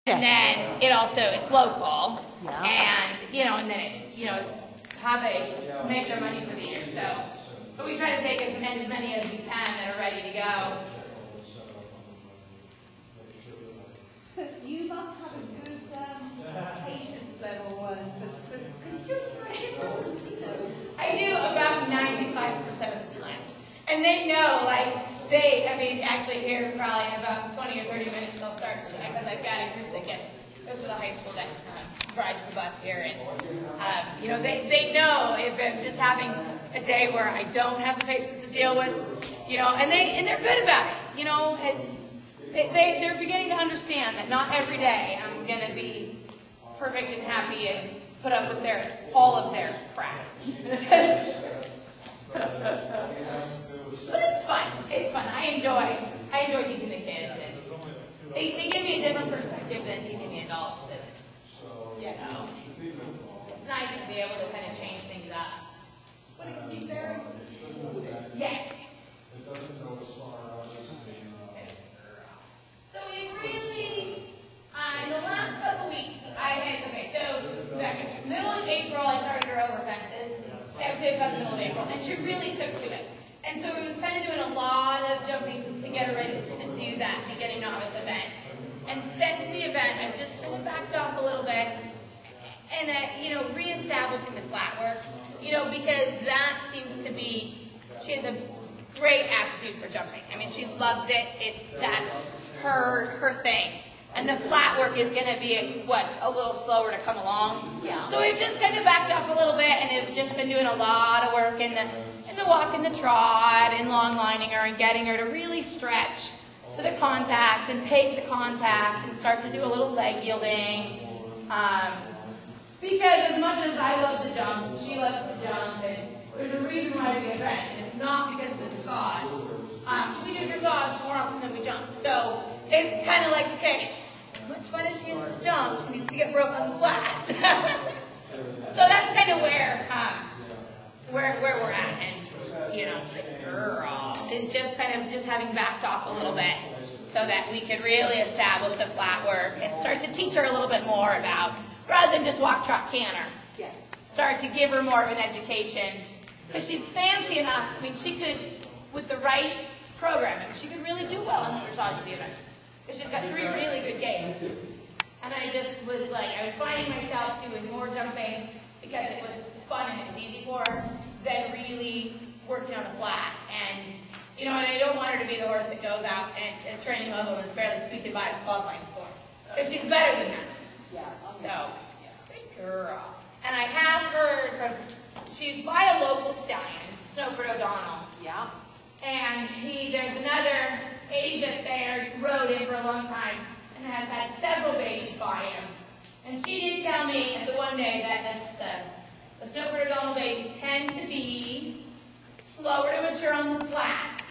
And then it's local, and and then it's how they make their money for the year. So, but we try to take as many as we can that are ready to go. You must have a good patience level for children. I do about 95% of the time, and they know, actually here probably in about 20 or 30 minutes they'll start, because I've got a group that goes to the high school that rides the bus here, and they know if I'm just having a day where I don't have the patience to deal with, and they're good about it. They're beginning to understand that not every day I'm going to be perfect and happy and put up with all of their crap. But it's fun. It's fun. I enjoy teaching the kids, and they give me a different perspective than teaching the adults. It's nice to be able to kind of change things up. What is it there? Yes. So we really, in the last couple weeks, so back in middle of April, I started her over fences. I would say about the middle of April, and she really took to it. And so we was kind of doing a lot of jumping to get her ready to do that beginning novice event. And since the event, I've just kind of backed off a little bit, and reestablishing the flat work, because that seems to be, she has a great aptitude for jumping. I mean, she loves it. That's her thing. And the flat work is going to be a little slower to come along. Yeah. So we've just kind of backed off a little bit, and have just been doing a lot of work in the walk and the trot, and long lining her and getting her to really stretch to the contact and take the contact and start to do a little leg yielding. Because as much as I love to jump, she loves to jump, and there's a reason why we event, and it's not because of the dressage. We do dressage more often than we jump. So it's kind of like, okay, how much fun is she is to jump? She needs to get broke on the flats. So that's kind of where we're at, and the girl is just kind of having backed off a little bit so that we could really establish the flat work and start to teach her a little bit more about, rather than just walk, trot, canter. Yes. Start to give her more of an education, because she's fancy enough. I mean, she could, with the right programming, she could really do well in the dressage of the event. Because she's got 3 really good games. And I just was I was finding myself doing more jumping because it was fun and it was easy for her, than really working on the flat. And, and I don't want her to be the horse that goes out and at training level and is barely squeaking by the club line scores. Because she's better than that. Yeah. So, good girl. And I have heard she's by a local stallion, Snowford O'Donnell. Yeah. And there's another agent there who rode in for a long time and has had several babies by him. And she did tell me the one day that the Snowford O'Donnell babies tend to be slower to mature on the flat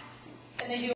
than they do